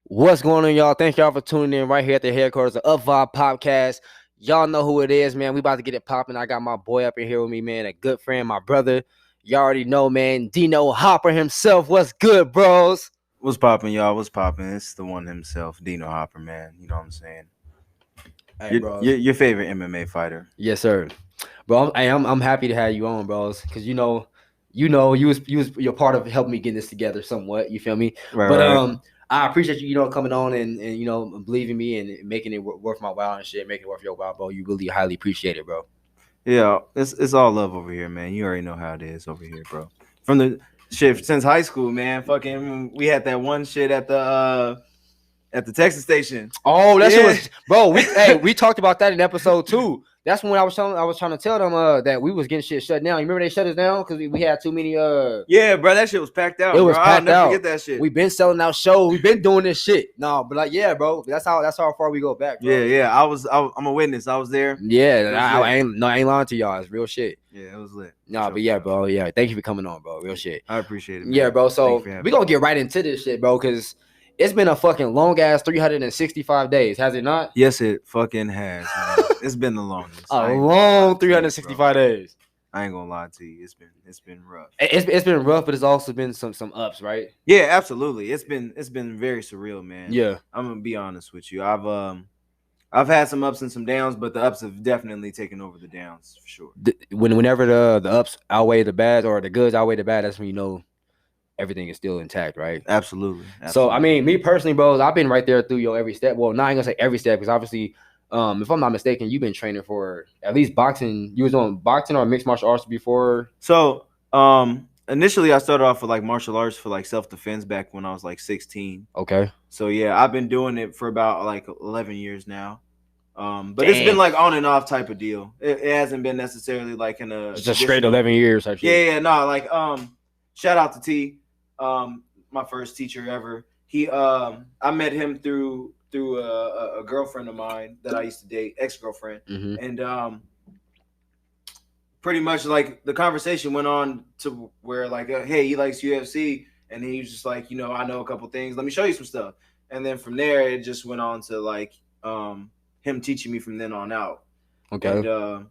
What's going on, y'all? Thank y'all for tuning in right here at the headquarters of Up Vibe Podcast. Y'all know who it is, man. We about to get it popping. I got my boy up in here with me, man. A good friend, my brother. Y'all already know, man. Dino Hopper himself. What's good, bros? What's popping, y'all? What's popping? It's the one himself, Dino Hopper, man. You know what I'm saying? Hey, Your bros. your, your favorite MMA fighter. Yes, sir. Bro, I'm happy to have you on, bros, because you're part of helping me getting this together somewhat. You feel me? Right, But right. I appreciate you, coming on and believing me and making it worth my while and shit, making it worth your while, bro. You really highly appreciate it, bro. Yeah, it's all love over here, man. You already know how it is over here, bro. From the shit since high school, man. Fucking, we had that one shit at the Texas station. Oh, that shit Yeah. was, bro. We talked about that in episode 2. That's when I was trying to tell them that we was getting shit shut down. You remember they shut us down because we had too many Yeah, bro, that shit was packed It out, was bro. I'll packed never out. forget that shit. We've been selling out shows. We've been doing this shit. No, but like, yeah, bro. That's how far we go back, bro. Yeah. I'm a witness. I was there. Yeah, I ain't lying to y'all. It's real shit. Yeah, it was lit. Nah, but yeah, bro. Yeah, thank you for coming on, bro. Real shit. I appreciate it, man. Yeah, bro. Thank you So for having we me. gonna get right into this shit, bro, because it's been a fucking long ass 365 days, has it not? Yes, it fucking has, man. It's been the longest. A long 365 days. I ain't gonna lie to you. It's been rough. It's been rough, but it's also been some ups, right? Yeah, absolutely. It's been very surreal, man. Yeah. I'm gonna be honest with you. I've had some ups and some downs, but the ups have definitely taken over the downs for sure. Whenever the ups outweigh the bad or the goods outweigh the bad, that's when you know everything is still intact, right? Absolutely. So I mean, me personally, bros, I've been right there through your every step. Well, not even gonna say every step because obviously, if I'm not mistaken, you've been training for at least boxing. You was doing boxing or mixed martial arts before. So, initially I started off with like martial arts for like self-defense back when I was like 16. Okay. So yeah, I've been doing it for about like 11 years now. But Dang. it's been like on and off type of deal. It hasn't been necessarily like in a Just straight 11 years. Type shit. Yeah, no, like shout out to T, my first teacher ever. I met him through a girlfriend of mine that I used to date, ex-girlfriend, and pretty much like the conversation went on to where like, hey, he likes UFC, and he was just like, I know a couple things. Let me show you some stuff, and then from there it just went on to like him teaching me from then on out. Okay. And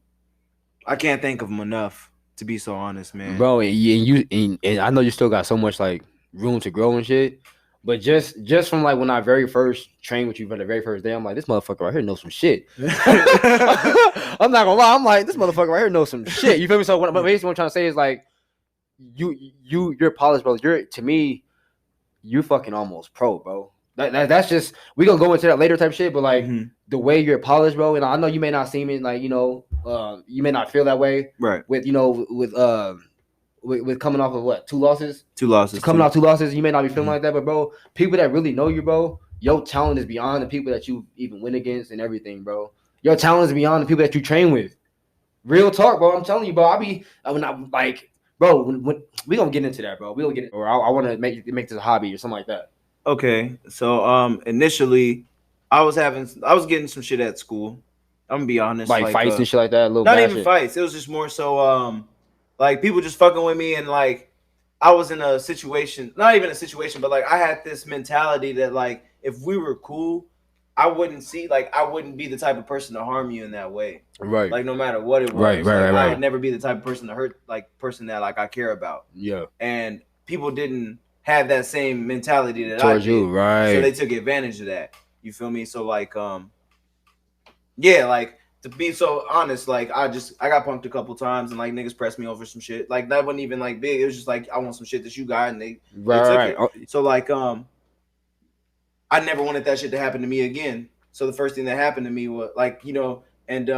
I can't thank of him enough, to be so honest, man. Bro, and I know you still got so much like room to grow and shit. But just from like when I very first trained with you for the very first day, I'm like, this motherfucker right here knows some shit. I'm not gonna lie, I'm like, this motherfucker right here knows some shit. You feel me? So but basically what I'm trying to say is like, you're polished, bro. To me, you fucking almost pro, bro. That's just, we gonna go into that later type shit, but like the way you're polished, bro, and I know you may not seem it like, you may not feel that way. Right. With with coming off of what, 2 losses? 2 losses. Coming off 2 losses, you may not be feeling like that, but bro, people that really know you, bro, your talent is beyond the people that you even win against and everything, bro. Your talent is beyond the people that you train with. Real talk, bro. I'm telling you, bro. When I'm like, bro, when we gonna get into that, bro. We gonna get, or I want to make this a hobby or something like that. Okay, so initially, I was getting some shit at school. I'm gonna be honest, like fights and shit like that. Not even fights. It was just more so like people just fucking with me, and like I was in a situation, not even a situation, but like I had this mentality that like if we were cool, I wouldn't be the type of person to harm you in that way. Right. Like no matter what it was. Right. I would never be the type of person to hurt person that like I care about. Yeah. And people didn't have that same mentality that towards I did. You, right? So they took advantage of that. You feel me? So like, yeah, like to be so honest, like I got punked a couple times, and like niggas pressed me over some shit. Like that wasn't even like big. It was just like I want some shit that you got, and they took it. So like, I never wanted that shit to happen to me again. So the first thing that happened to me was like, and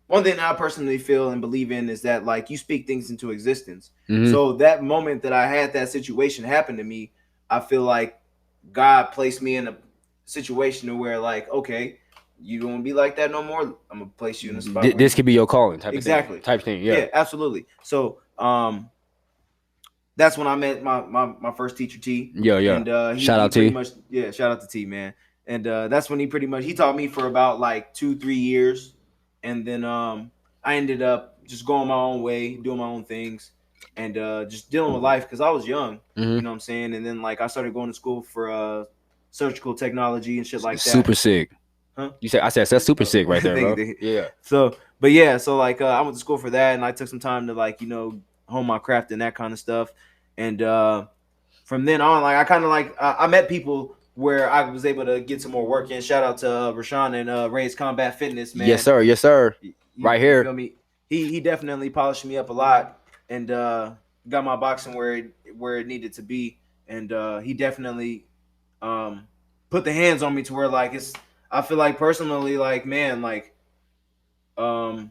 one thing I personally feel and believe in is that like you speak things into existence. So that moment that I had that situation happen to me, I feel like God placed me in a situation where like, okay, you don't want to be like that no more. I'm gonna place you in a spot. This could be your calling, type of thing. Yeah, absolutely. So that's when I met my first teacher, T. Yeah. And shout out T. Shout out to T, man. And that's when he taught me for about like 2-3 years. And then I ended up just going my own way, doing my own things, and just dealing with life because I was young. You know what I'm saying? And then like I started going to school for surgical technology and shit like that. Super sick. Huh? I said that's super sick right there, bro. Thank you. Yeah. So, but yeah, so like I went to school for that, and I took some time to like hone my craft and that kind of stuff. And from then on, like I kind of like I met people where I was able to get some more work in. Shout out to Rashawn and Ray's Combat Fitness, man. Yes, sir. Yes, sir. Right here. You feel me? He definitely polished me up a lot and got my boxing where it needed to be. And he definitely put the hands on me to where like I feel like personally like man like I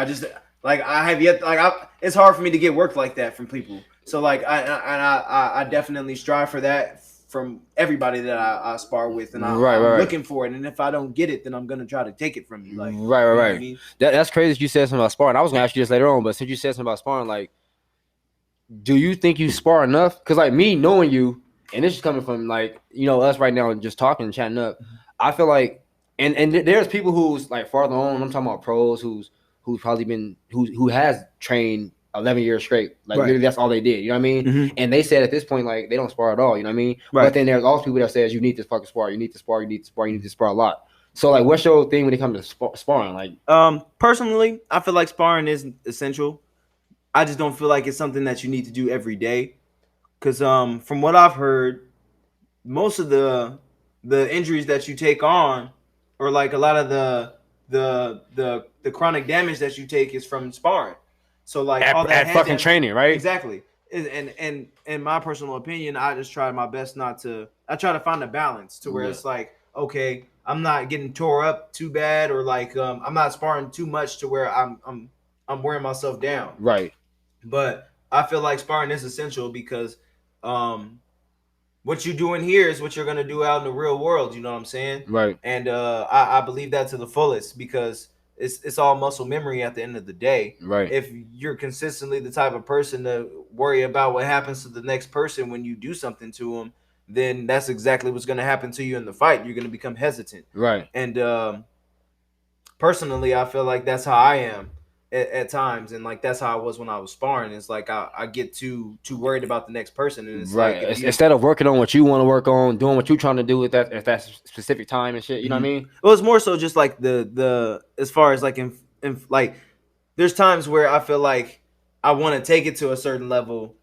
just like I have yet like it's hard for me to get work like that from people. So like I definitely strive for that from everybody that I spar with, and I'm looking for it. And if I don't get it, then I'm gonna try to take it from you. Like right. I mean? That's crazy that you said something about sparring. I was gonna ask you this later on, but since you said something about sparring, like, do you think you spar enough? Because like me knowing you, and this is coming from like us right now and just talking and chatting up, I feel like, and there's people who's like farther on. I'm talking about pros who's probably been who has trained 11 years straight. Like literally that's all they did. You know what I mean? Mm-hmm. And they said at this point, like they don't spar at all. You know what I mean? Right. But then there's also people that says you need to fucking spar. You need to spar. You need to spar. You need to spar a lot. So like, what's your thing when it comes to sparring? Like, personally, I feel like sparring is essential. I just don't feel like it's something that you need to do every day. Cause from what I've heard, most of the injuries that you take on, or like a lot of the chronic damage that you take is from sparring. So like all that fucking training, right? Exactly. And in my personal opinion, I just try my best not to. I try to find a balance to where it's like, okay, I'm not getting tore up too bad, or like I'm not sparring too much to where I'm wearing myself down. Right. But I feel like sparring is essential because what you're doing here is what you're gonna do out in the real world. You know what I'm saying? Right. And I believe that to the fullest because it's all muscle memory at the end of the day. Right. If you're consistently the type of person to worry about what happens to the next person when you do something to them, then that's exactly what's going to happen to you in the fight. You're going to become hesitant. Right. And personally, I feel like that's how I am at times, and like that's how I was when I was sparring. It's like I get too worried about the next person, and it's like instead of working on what you want to work on, doing what you're trying to do at that specific time and shit. You know what I mean? Well, it's more so just like the as far as like in like there's times where I feel like I want to take it to a certain level,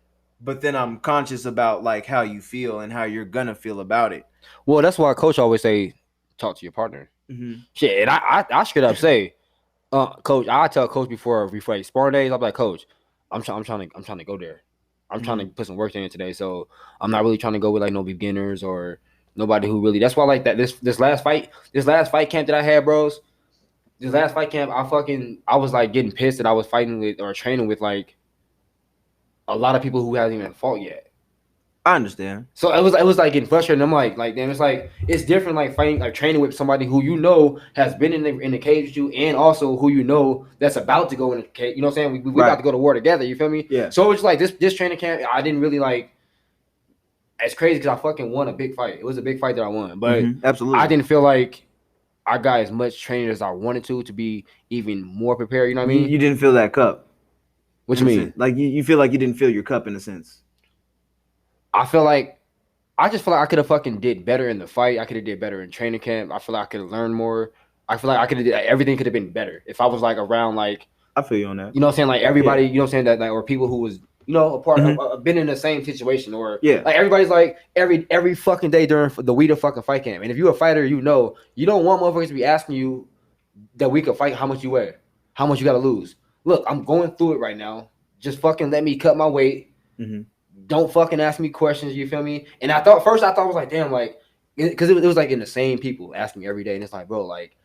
but then I'm conscious about like how you feel and how you're gonna feel about it. Well, that's why Coach always say talk to your partner. Mm-hmm. Shit, and I straight up say. Coach, I tell Coach before like sparring days, I'm like, Coach, I'm trying to go there. I'm trying to put some work in today, so I'm not really trying to go with like no beginners or nobody who really. That's why like that this last fight camp that I had, bros. This last fight camp, I was like getting pissed that I was fighting with or training with like a lot of people who hasn't even fought yet. I understand. So it was like getting frustrated. I'm like damn, it's like it's different like fighting like training with somebody who has been in the cage with you, and also who that's about to go in the cage. You know what I'm saying? We about to go to war together. You feel me? Yeah. So it's like this training camp, I didn't really like. It's crazy because I fucking won a big fight. It was a big fight that I won, but absolutely, I didn't feel like I got as much training as I wanted to be even more prepared. You know what I mean? You didn't fill that cup. What you mean? Like you feel like you didn't fill your cup in a sense. I just feel like I could have fucking did better in the fight. I could have did better in training camp. I feel like I could have learned more. I feel like I could have everything could have been better if I was like around like. I feel you on that. You know what I'm saying? Like everybody, you know what I'm saying, that like or people who was a part of been in the same situation or like everybody's like every fucking day during the week of fucking fight camp. And if you're a fighter, you don't want motherfuckers to be asking you that week of fight how much you weigh, how much you got to lose. Look, I'm going through it right now. Just fucking let me cut my weight. Mm-hmm. Don't fucking ask me questions, you feel me? And I thought I was like, damn, like, because it was like in the same people asking me every day, and it's like, bro, like,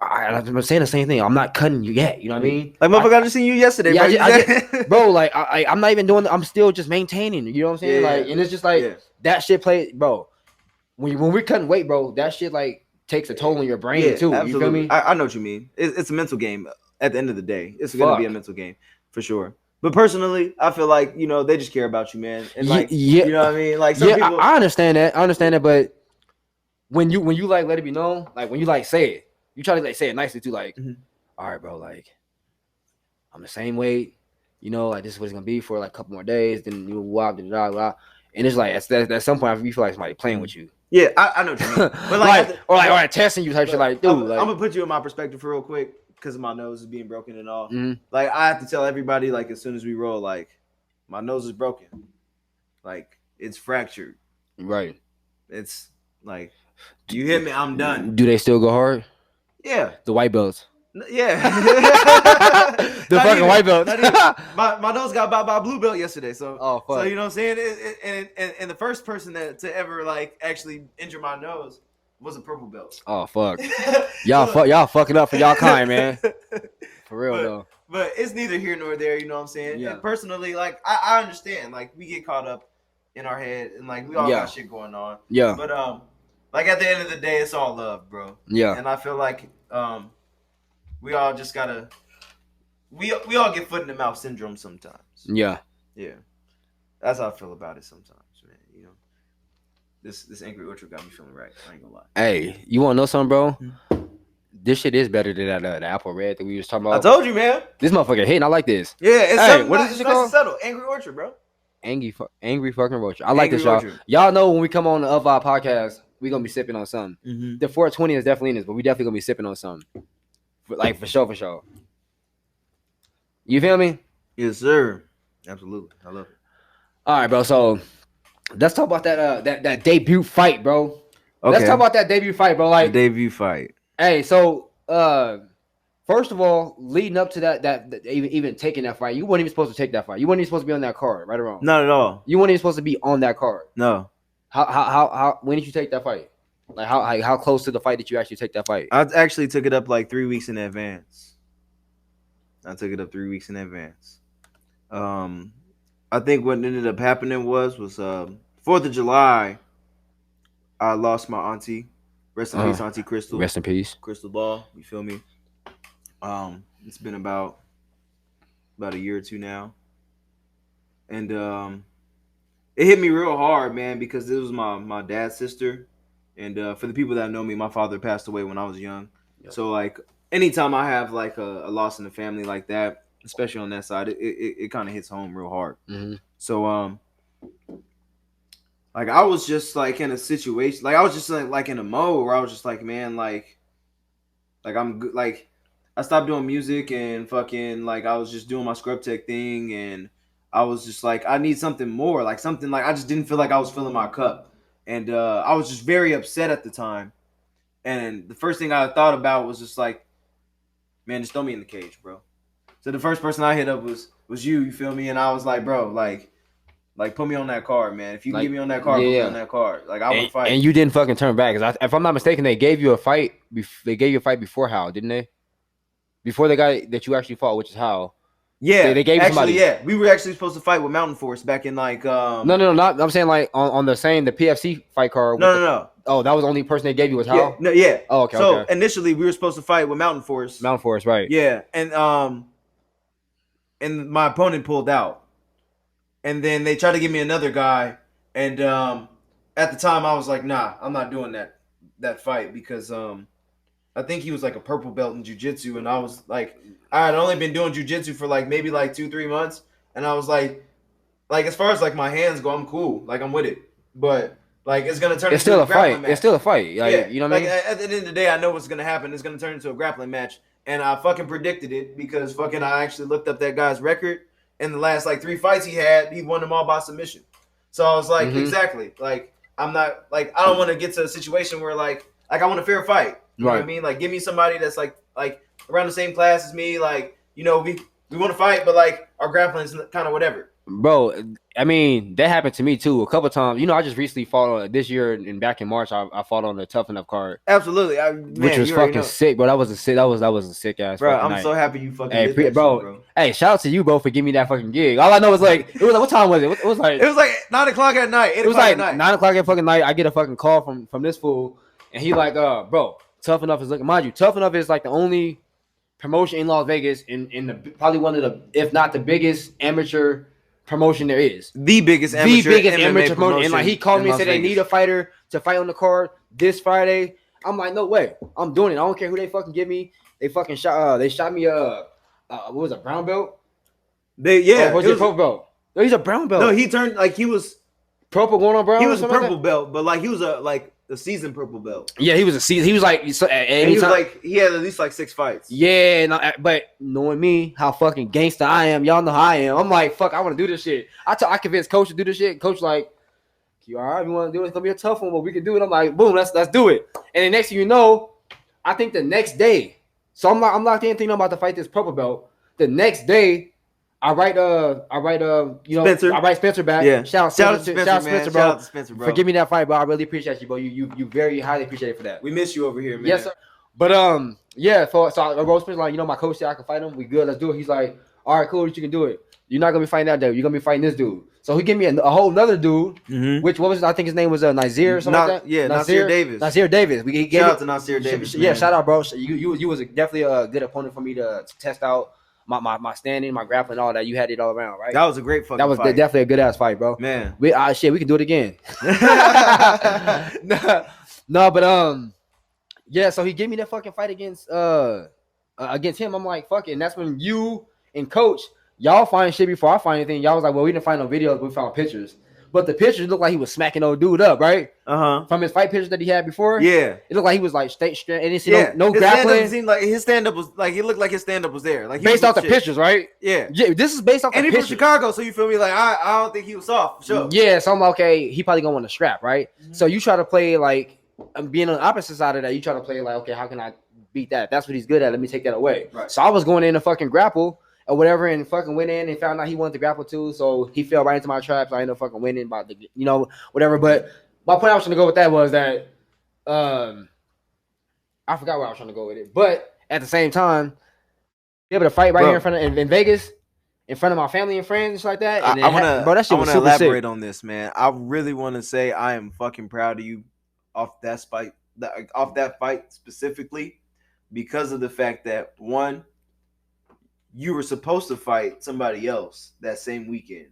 I'm saying the same thing. I'm not cutting you yet, you know what I mean? Like, motherfucker, I just seen you yesterday, bro. Bro, like, I'm not even doing. I'm still just maintaining. You know what I'm saying? Like, and it's just like that shit plays, bro. When we're cutting weight, bro, that shit like takes a toll on your brain too. Absolutely. You feel me? I know what you mean. It's a mental game. At the end of the day, it's gonna be a mental game for sure. But personally, I feel like, they just care about you, man. And like, you know what I mean? Like, some people... I understand that. But when you like let it be known, like when you like say it, you try to like say it nicely too. Like, all right, bro, like I'm the same weight, like this is what it's gonna be for like a couple more days. Then blah, blah, blah, blah. And it's like at some point you feel like somebody playing with you. Yeah, I know what you mean. But like, or testing you type shit. Like, dude, I'm gonna put you in my perspective for real quick because my nose is being broken and all. Mm-hmm. Like, I have to tell everybody, like, as soon as we roll, like, my nose is broken. Like, it's fractured. Right. It's like, you hit me, I'm done. Do they still go hard? Yeah. The white belts. Yeah. The fucking white belts. My nose got by blue belt yesterday. So, fuck. So you know what I'm saying? And the first person to ever like actually injure my nose was a purple belt. Oh fuck. y'all fucking up for y'all kind, man. For real though. But it's neither here nor there, you know what I'm saying? Yeah. And personally, like I understand. Like we get caught up in our head and like we all got shit going on. Yeah. But like at the end of the day, it's all love, bro. Yeah. And I feel like we all just gotta we all get foot in the mouth syndrome sometimes. Yeah. Yeah. That's how I feel about it sometimes, man. You know. This Angry Orchard got me feeling right. I ain't gonna lie. Hey, you wanna know something, bro? This shit is better than that apple red that we was talking about. I told you, man. This motherfucker hitting. I like this. Yeah, it's hey, what is this shit nice called? And subtle. Angry Orchard, bro. Angry fucking Orchard. I like Angry this, y'all. Orchard. Y'all know when we come on the Of Our podcast, we gonna be sipping on something. Mm-hmm. The 420 is definitely in this, but we definitely gonna be sipping on something. For sure. You feel me? Yes, sir. Absolutely. I love it. All right, bro. So let's talk about that debut fight, bro. Okay. Let's talk about that debut fight, bro. Like the debut fight. Hey, so first of all, leading up to that even taking that fight, you weren't even supposed to take that fight. You weren't even supposed to be on that card, right or wrong? Not at all. You weren't even supposed to be on that card. No. How when did you take that fight? Like how close to the fight did you actually take that fight? I actually took it up like 3 weeks in advance. I took it up 3 weeks in advance. I think what ended up happening was 4th of July. I lost my auntie. Rest in peace, Auntie Crystal. Rest in peace, Crystal Ball. You feel me? It's been about a year or two now, and it hit me real hard, man, because this was my dad's sister, and for the people that know me, my father passed away when I was young. Yep. So like anytime I have like a loss in the family like that, especially on that side, it kind of hits home real hard. Mm-hmm. So like I was just like in a situation, like I was just like in a mode where I was just like, man, like I'm good, like I stopped doing music and fucking like I was just doing my scrub tech thing, and I was just like I need something more, like something like I just didn't feel like I was filling my cup, and I was just very upset at the time, and the first thing I thought about was just like, man, just throw me in the cage, bro. So the first person I hit up was you feel me, and I was like, bro, like put me on that card, man. If you can get me on that card, put me on that card. Like I want to fight. And you didn't fucking turn back. Cause if I'm not mistaken, they gave you a fight. They gave you a fight before Hal, didn't they? Before the guy that you actually fought, which is Hal. Yeah, they gave you somebody. Yeah, we were actually supposed to fight with Mountain Force back in like. No, not. I'm saying like on the PFC fight card. No. Oh, that was the only person they gave you was Hal. Yeah, no, yeah. Oh, okay. So initially we were supposed to fight with Mountain Force. Mountain Force, right? Yeah, and my opponent pulled out. And then they tried to give me another guy, and at the time I was like, nah, I'm not doing that fight because I think he was like a purple belt in jiu-jitsu, and I was like, I had only been doing jiu-jitsu for like maybe like 2-3 months, and I was like as far as like my hands go, I'm cool, like I'm with it, but like it's gonna turn. It's still a fight. It's still a fight. Like, yeah, you know what I mean? At the end of the day, I know what's gonna happen. It's gonna turn into a grappling match, and I fucking predicted it because fucking I actually looked up that guy's record. In the last like 3 fights he had, he won them all by submission. So I was like, exactly. Like I'm not like I don't want to get to a situation where like I want a fair fight. You know what I mean? Like give me somebody that's like around the same class as me. Like you know we want to fight, but like our grappling's kind of whatever. Bro, I mean that happened to me too a couple times. You know, I just recently fought on this year and back in March. I fought on the Tough Enough card. Absolutely, which was fucking sick, bro. That was a sick ass. Bro, I'm night. So happy you fucking did that bro. shit, bro. Hey, shout out to you, bro, for giving me that fucking gig. All I know is like it was like what time was it? It was like 9:00 at night. It was like 9:00 at fucking night. I get a fucking call from this fool, and he like, bro, Tough Enough is like, mind you, Tough Enough is like the only promotion in Las Vegas in the probably one of the, if not the biggest amateur promotion there is. The biggest amateur promotion. And like he called me and said they need a fighter to fight on the card this Friday. I'm like, no way, I'm doing it. I don't care who they fucking give me. They fucking shot. They shot me what was it, brown belt? Was it purple belt? No, he's a brown belt. No, he turned like he was purple going on brown. He was a or something purple like belt, but like he was a seasoned purple belt. that? Yeah, he was a season. He was like, so, And he was like, he had at least like 6 fights. yeah, but knowing me, how fucking gangster I am, y'all know how I am. I'm like, fuck, I want to do this shit. I convinced Coach to do this shit. Coach like, you all right? You want to do it? It's gonna be a tough one, but we can do it. I'm like, boom, let's do it. And the next thing you know, I think the next day, so I'm locked in thinking I'm about to fight this purple belt. The next day, I write Spencer. I write Spencer back. Yeah. Shout out Shout out to Spencer, Spencer, Spencer, man. bro. Shout out to Spencer, bro. For giving me that fight, bro. I really appreciate you, bro. You very highly appreciate it for that. We miss you over here, man. Yes, sir. But yeah. So I wrote Spencer like, my coach said I can fight him. We good. Let's do it. He's like, all right, cool. You can do it. You're not gonna be fighting that dude. You're gonna be fighting this dude. So he gave me a whole nother dude, which what was I think his name was Nazir or something like that. Yeah, Nasir Davis. Nasir Davis. Shout out to Nasir Davis. Yeah, shout out, bro. You was definitely a good opponent for me to test out my standing, my grappling, all that. You had it all around, right? That was a great fucking That was fight. definitely a good ass fight, bro. Man. We can do it again. No, but yeah. So he gave me that fucking fight against him. I'm like, fuck it. And that's when you and Coach, y'all find shit before I find anything. Y'all was like, well, we didn't find no videos, but we found pictures. But the pictures looked like he was smacking old dude up, right? From his fight pictures that he had before. Yeah. It looked like he was like straight. And didn't see no grappling. Seemed like his stand up was like, it looked like his stand up was there. Like based off the pictures, right? Yeah. This is based off the pictures. And he pictures. from Chicago, so you feel me? Like I don't think he was soft. Sure. Yeah, so I'm like, okay, he probably gonna want to scrap, right? So you try to play like being on the opposite side of that. You try to play like, okay, how can I beat that? That's what he's good at. Let me take that away. Right. So I was going in to fucking grapple or whatever, and fucking went in and found out he wanted to grapple too. So he fell right into my trap. So I ended up fucking winning by the, whatever. But my point I was trying to go with that was that I forgot where I was trying to go with it. But at the same time, be able to fight right here in front of in Vegas, in front of my family and friends and shit like that. And I want to elaborate sick. on this, man. I really want to say I am fucking proud of you off that fight specifically, because of the fact that one, you were supposed to fight somebody else that same weekend.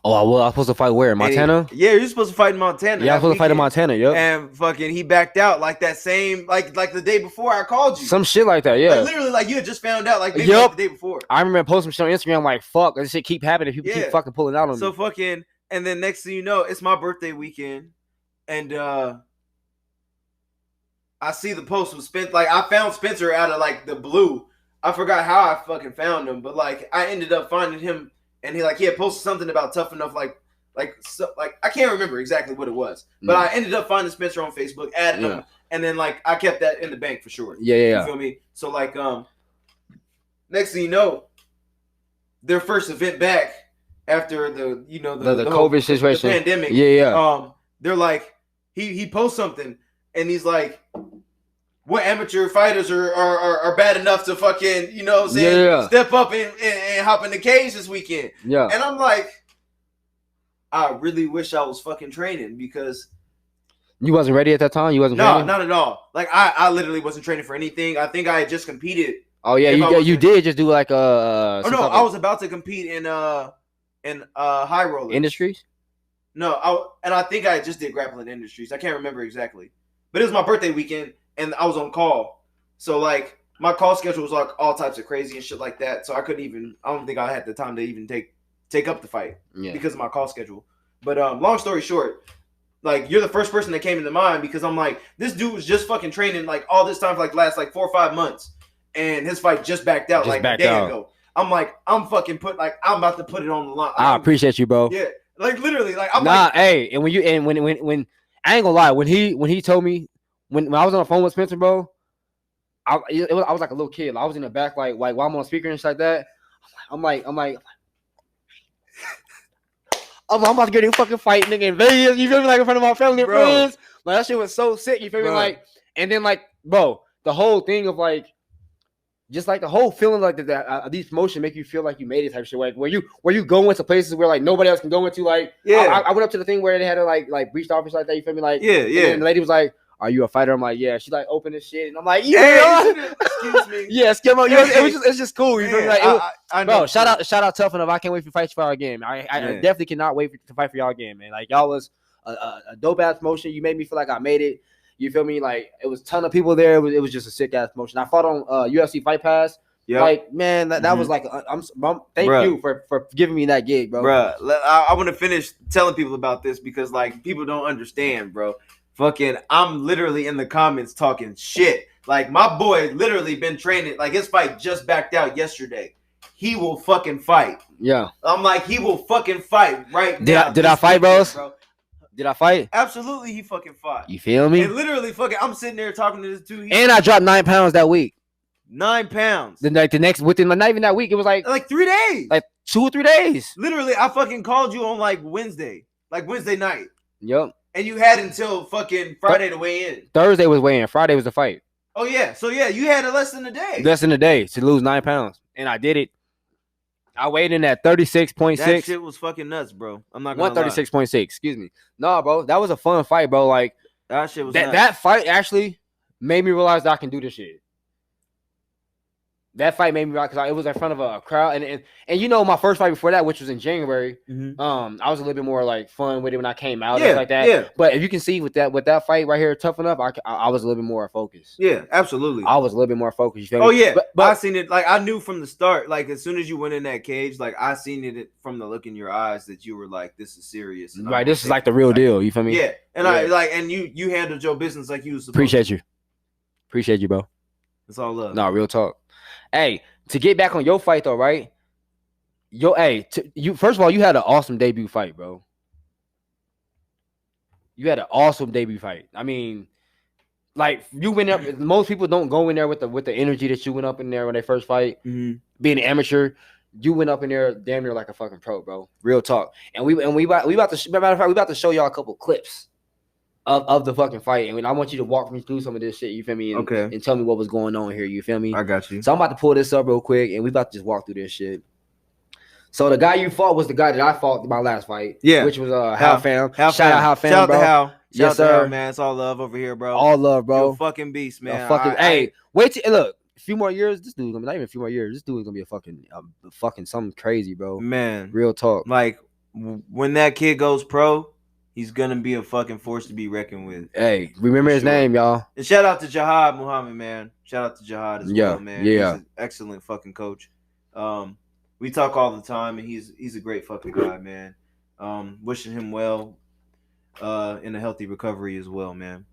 Oh, I was supposed to fight where? In Montana? You're supposed to fight in Montana. Yeah, I was supposed to fight in Montana, yep. And fucking he backed out like that same, like the day before I called you. Some shit like that, yeah. Like, literally, like you had just found out, like maybe like the day before. I remember posting shit on Instagram like, fuck, this shit keep happening. People keep fucking pulling out on me. So fucking, and then next thing you know, it's my birthday weekend. And I see the post with Spencer. Like, I found Spencer out of like the blue. I forgot how I fucking found him, but like I ended up finding him, and he had posted something about tough enough, like I can't remember exactly what it was, but I ended up finding Spencer on Facebook, added him, and then like I kept that in the bank for sure. Yeah. You feel me? So like next thing you know, their first event back after the COVID situation, the pandemic. Yeah. They're like he posts something, and he's like, what amateur fighters are bad enough to fucking, step up and hop in the cage this weekend. Yeah. And I'm like, I really wish I was fucking training, because you wasn't ready at that time? You wasn't training? No, not at all. Like I literally wasn't training for anything. I think I had just competed. Oh yeah, you did just do like I was about to compete in high roller industries. No, I think I just did grappling industries. I can't remember exactly. But it was my birthday weekend, and I was on call. So, like, my call schedule was, like, all types of crazy and shit like that. So, I don't think I had the time to even take up the fight because of my call schedule. But long story short, like, you're the first person that came into mind, because I'm like, this dude was just fucking training, like, all this time for, like, last, like, 4 or 5 months. And his fight just backed out, a day ago. I'm like, I'm about to put it on the line. I appreciate you, bro. Yeah. Like, literally, like, I'm hey, and when I ain't gonna lie, when he told me when I was on the phone with Spencer, bro, I was like a little kid. I was in the back, like while I'm on speaker and shit like that. I'm about to get a fucking fight, nigga, in Vegas. You feel me? Like in front of my family and friends. Like that shit was so sick. You feel me? Like, and then like, bro, the whole thing of like, just like the whole feeling like that these promotions make you feel like you made it type shit. Like where you go into places where like nobody else can go into. Like I went up to the thing where they had to like breached office like that. You feel me? Like And the lady was like, "Are you a fighter?" I'm like, "Yeah." She like opened this shit, and I'm like, "Yeah." Excuse me. Yeah, skip up. It's just cool. You feel me? Like, I know. Bro, shout out Tough Enough. I can't wait to fight for y'all again. I definitely cannot wait to fight for y'all again, man. Like y'all was a dope ass promotion. You made me feel like I made it. You feel me? Like it was a ton of people there. It was just a sick ass promotion. I fought on UFC Fight Pass. Yep. Like, man, that was like, thank Bruh. you for giving me that gig, bro. Bruh, I want to finish telling people about this because like people don't understand, bro. Fucking, I'm literally in the comments talking shit. Like my boy literally been training. Like his fight just backed out yesterday. He will fucking fight. Yeah. I'm like, he will fucking fight right now. Did I fight, bros? Bro? Did I fight? Absolutely, he fucking fought. You feel me? And literally, fucking, I'm sitting there talking to this dude. And I dropped 9 pounds that week. 9 pounds. Then like the next within not even that week, it was like 3 days. Like 2 or 3 days. Literally, I fucking called you on like Wednesday night. Yep. And you had until fucking Friday to weigh in. Thursday was weigh in. Friday was the fight. Oh yeah. So yeah, you had less than a day. Less than a day to lose 9 pounds. And I did it. I weighed in at 36.6. That shit was fucking nuts, bro. I'm not gonna 136.6. Excuse me. Nah, bro. That was a fun fight, bro. Like that shit was nuts. That fight actually made me realize that I can do this shit. That fight made me realize because it was in front of a crowd, and you know my first fight before that, which was in January. Mm-hmm. I was a little bit more like fun with it when I came out, yeah, like that. Yeah. But if you can see with that fight right here, Tough Enough, I was a little bit more focused. Yeah, absolutely. I was a little bit more focused. You feel me? Oh yeah, but I seen it. Like I knew from the start. Like as soon as you went in that cage, like I seen it from the look in your eyes that you were like, "This is serious." Right, this is like the real deal. You feel me? Yeah, and I like, and you handled your business like you was supposed to. Appreciate you, bro. It's all love. No, real talk. Hey, to get back on your fight though, right? You first of all, you had an awesome debut fight, bro. You had an awesome debut fight. I mean, like you went up. Most people don't go in there with the energy that you went up in there when they first fight. Mm-hmm. Being an amateur, you went up in there damn near like a fucking pro, bro. Real talk. And we about to matter of fact, we about to show y'all a couple clips of the fucking fight, and I want you to walk me through some of this shit. You feel me? And tell me what was going on here. You feel me? I got you. So I'm about to pull this up real quick, and we about to just walk through this shit. So the guy you fought was the guy that I fought in my last fight. Yeah, which was Hal Fam. Shout out Hal Fam, Shout out bro. to Hal. Yes, sir, man. It's all love over here, bro. All love, bro. You're a fucking beast, man. Hey, wait till look. A few more years, this dude's gonna be not even a few more years. This dude's gonna be a fucking something crazy, bro. Man, real talk. Like when that kid goes pro, he's gonna be a fucking force to be reckoned with. Hey, remember his name, y'all. And shout out to Jihad Muhammad, man. Shout out to Jihad as well, man. Yeah, he's an excellent fucking coach. We talk all the time, and he's a great fucking guy, man. Wishing him well, in a healthy recovery as well, man.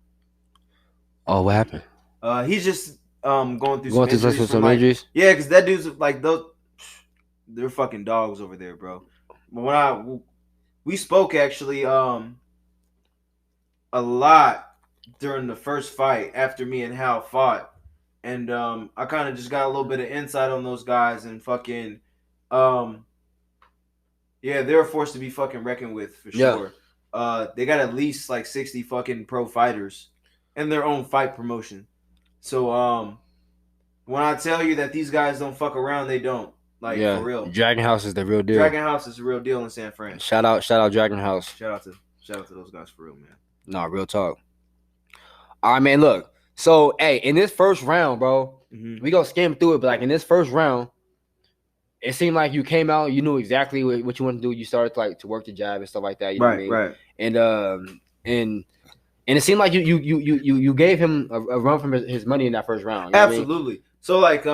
Oh, what happened? He's just going through some injuries. Yeah, because that dude's like they're fucking dogs over there, bro. But we spoke actually a lot during the first fight after me and Hal fought, and I kind of just got a little bit of insight on those guys, and fucking they're a force to be fucking reckoned with for sure. They got at least like 60 fucking pro fighters in their own fight promotion. So when I tell you that these guys don't fuck around, they don't. Like for real. Dragon House is the real deal. Dragon House is the real deal in San Fran. Shout out Dragon House. Shout out to those guys for real, man. No, real talk. All right, man. Look. So, hey, in this first round, bro, we gonna skim through it, but like in this first round, it seemed like you came out, you knew exactly what you wanted to do. You started to work the jab and stuff like that. You know what I mean? Right. And it seemed like you gave him a run from his money in that first round. You know Absolutely. What I mean? So like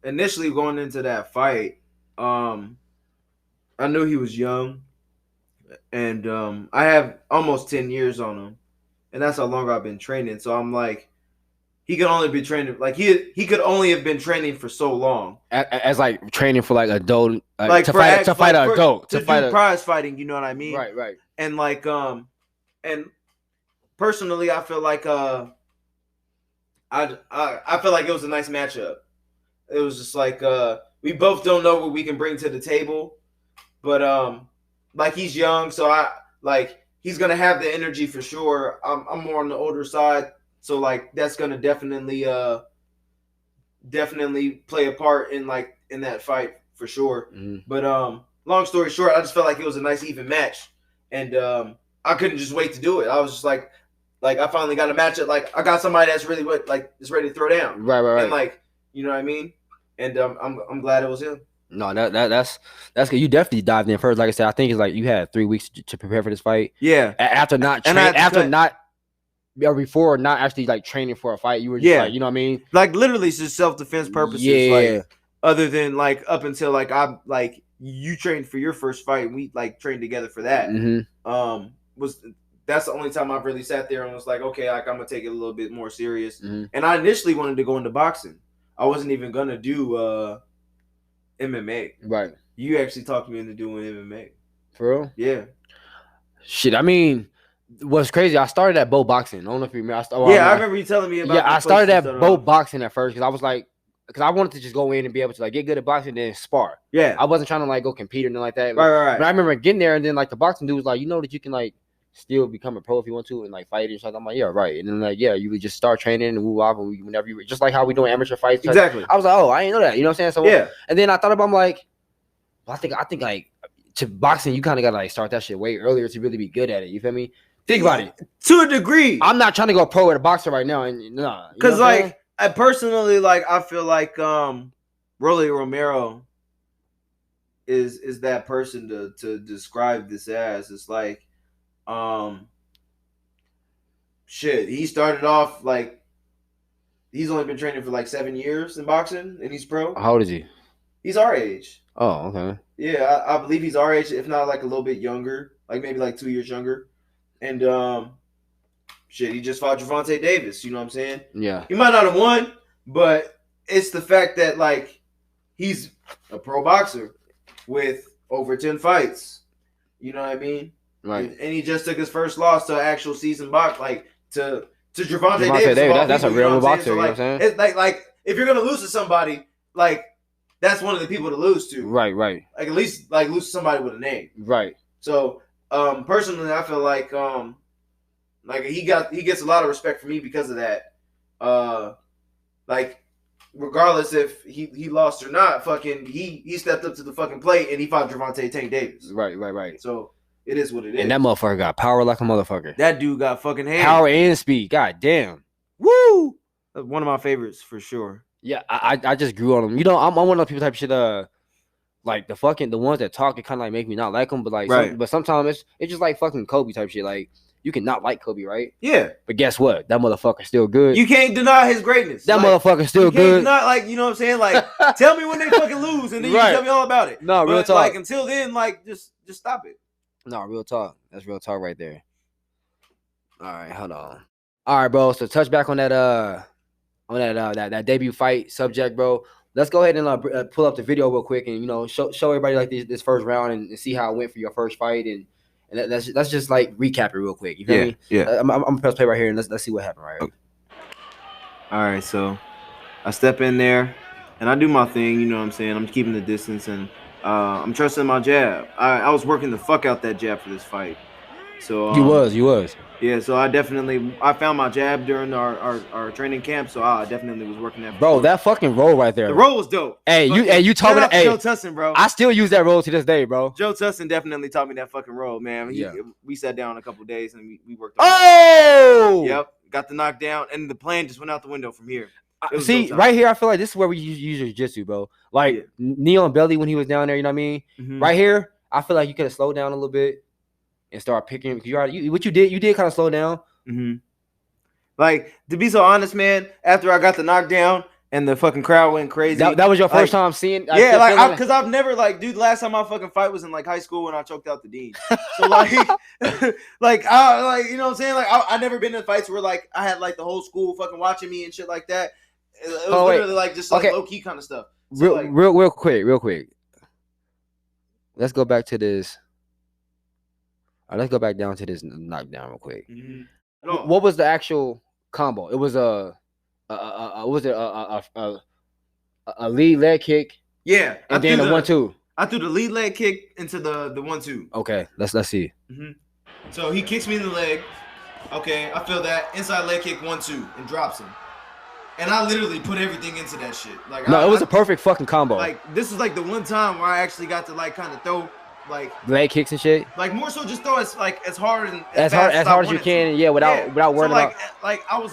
initially going into that fight, I knew he was young, and I have almost 10 years on him, and that's how long I've been training. So I'm like, he could only be training he could only have been training for so long as like training for like adult to fight prize fighting. You know what I mean? Right. And like and personally, I feel like I feel like it was a nice matchup. It was just like we both don't know what we can bring to the table, but like he's young, so he's gonna have the energy for sure. I'm more on the older side, so like that's gonna definitely play a part in that fight for sure. Mm-hmm. But long story short, I just felt like it was a nice even match, and I couldn't just wait to do it. I was just like I finally got a matchup. Like I got somebody that's really is ready to throw down. Right. And like, you know what I mean? And I'm glad it was him. No, that's good. You definitely dived in first. Like I said, I think it's like you had 3 weeks to prepare for this fight. Yeah. Before not actually like training for a fight, you were just like, you know what I mean? Like literally it's just self-defense purposes. Yeah. other than like up until like I like you trained for your first fight, and we like trained together for that. Was that's the only time I've really sat there and was like, okay, like I'm gonna take it a little bit more serious. And I initially wanted to go into boxing. I wasn't even gonna do MMA. Right. You actually talked me into doing MMA. For real? Yeah. Shit, I mean, what's crazy, I started at Bo Boxing. I don't know if you remember. I remember you telling me about I started at Bo Boxing at first because I was like, because I wanted to just go in and be able to like get good at boxing and then spar. Yeah. I wasn't trying to like go compete or anything like that. Right. But I remember getting there and then like the boxing dude was like, you know that you can like still become a pro if you want to and like fight and stuff. I'm like, yeah, right. And then like, yeah, you would just start training and move off and whenever you just like how we doing amateur fights. Exactly. I was like, oh, I didn't know that. You know what I'm saying? So yeah. And then I thought about, I'm like, well, I think like to boxing, you kind of gotta like start that shit way earlier to really be good at it. You feel me? Think about it. To a degree. I'm not trying to go pro at a boxer right now, and nah. Because like I personally like I feel like Rolly Romero is that person to describe this as. It's like shit. He started off like he's only been training for like 7 years in boxing, and he's pro. How old is he? He's our age. Oh, okay. Yeah, I believe he's our age, if not like a little bit younger, like maybe like 2 years younger. And shit, he just fought Gervonta Davis. You know what I'm saying? Yeah. He might not have won, but it's the fact that like he's a pro boxer with over 10 fights. You know what I mean? Right. And he just took his first loss to actual season box, like to Gervonta Davis. That's a real boxer. So, like, you know what I'm saying? It's like if you're gonna lose to somebody, like that's one of the people to lose to. Right. Like at least like lose to somebody with a name. Right. So personally, I feel like he gets a lot of respect from me because of that. Like regardless if he lost or not, fucking he stepped up to the fucking plate and he fought Gervonta Tank Davis. Right. So it is what it is. And that motherfucker got power like a motherfucker. That dude got fucking hands. Power and speed. God damn. Woo! That's one of my favorites for sure. Yeah, I just grew on him. You know, I'm one of those people type of shit. Like the ones that talk, it kind of like make me not like them. But like, right. But sometimes it's just like fucking Kobe type shit. Like you can not like Kobe, right? Yeah. But guess what? That motherfucker's still good. You can't deny his greatness. That motherfucker's still good. Not like you know what I'm saying. Like tell me when they fucking lose, and then you can tell me all about it. No, real talk. Like until then, like just stop it. No, real talk. That's real talk right there. All right, hold on. All right, bro. So touch back on that that debut fight subject, bro. Let's go ahead and pull up the video real quick and show everybody like this first round and see how it went for your first fight and let's just like recap it real quick. You feel me? Yeah. I'm gonna press play right here and let's see what happened. Right. Okay. All right, so I step in there and I do my thing. You know what I'm saying? I'm keeping the distance and I'm trusting my jab. I was working the fuck out that jab for this fight. So you was. Yeah, so I found my jab during our training camp, so I definitely was working that. Bro, that fucking roll right there. The roll was dope. Hey, you taught me that. Hey, Joe Tussin, bro. I still use that roll to this day, bro. Joe Tussin definitely taught me that fucking roll, man. We sat down a couple days and we worked on it. Yep, got the knockdown, and the plan just went out the window from here. See, right here, I feel like this is where we use jiu-jitsu, bro. Like Neon Belly when he was down there, you know what I mean? Mm-hmm. Right here, I feel like you could have slowed down a little bit and start picking. What you did kind of slow down. Mm-hmm. Like, to be so honest, man, after I got the knockdown and the fucking crowd went crazy. That was your first time seeing? Because I've never, like, dude, the last time my fucking fight was in, like, high school when I choked out the dean. So, like, you know what I'm saying? Like, I never been in fights where, like, I had, like, the whole school fucking watching me and shit like that. It was literally, like, just, like, low-key kind of stuff. So, real quick. Let's go back to this. Let's go back down to this knockdown real quick. Mm-hmm. What was the actual combo? It was a lead leg kick. Yeah, and then a 1-2. I threw the lead leg kick into the 1-2. Okay, let's see. Mm-hmm. So he kicks me in the leg. Okay, I feel that inside leg kick 1-2 and drops him. And I literally put everything into that shit. Like it was a perfect fucking combo. Like this is like the one time where I actually got to like kind of throw. Like leg kicks and shit. Like more so just throw as hard and as hard as you can, without worrying about. Like I was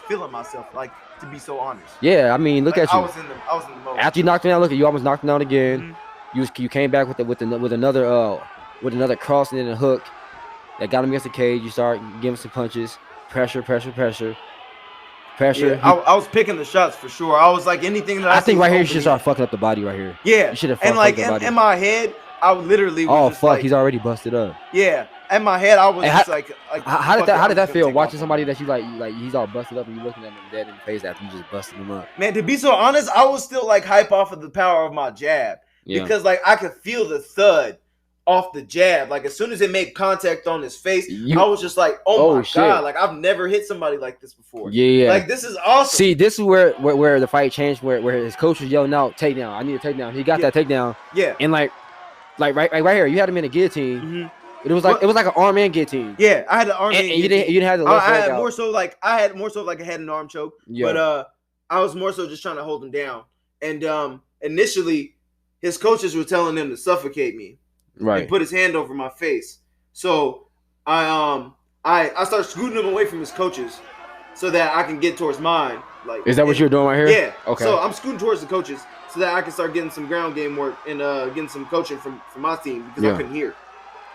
feeling myself, like to be so honest. Yeah, I mean, look at you. I was in the moment. After you knocked him down, look at you, almost knocked him down again. Mm-hmm. You came back with another cross and then a hook that got him against the cage. You start giving some punches, pressure. pressure. Yeah, I was picking the shots for sure. I was like anything that I think right here you open, should start fucking up the body right here. Yeah, You should have and fucked like the body. in my head, I literally was just fuck, like, he's already busted up. Yeah, in my head, I was Hey, just how did fuck it, that I'm feel? just gonna take Watching off somebody on that you like he's all busted up and you looking at him dead in the face after you just busted him up. Man, to be so honest, I was still like hype off of the power of my jab because like I could feel the thud off the jab. Like as soon as it made contact on his face, I was just like, oh my shit. God, like I've never hit somebody like this before. Yeah. Like this is awesome. See, this is where the fight changed, where his coach was yelling out, takedown. I need a takedown. He got that takedown. Yeah. And like right here, you had him in a guillotine. Mm-hmm. It was like an arm and guillotine. Yeah, I had the arm and you didn't have the left I leg had out. more so like I had a head and arm choke. Yeah. But I was more so just trying to hold him down. And initially his coaches were telling him to suffocate me. Right. And put his hand over my face. So I started scooting him away from his coaches so that I can get towards mine. Like, is that what you're doing right here? Yeah. Okay. So I'm scooting towards the coaches so that I can start getting some ground game work and getting some coaching from my team because I couldn't hear.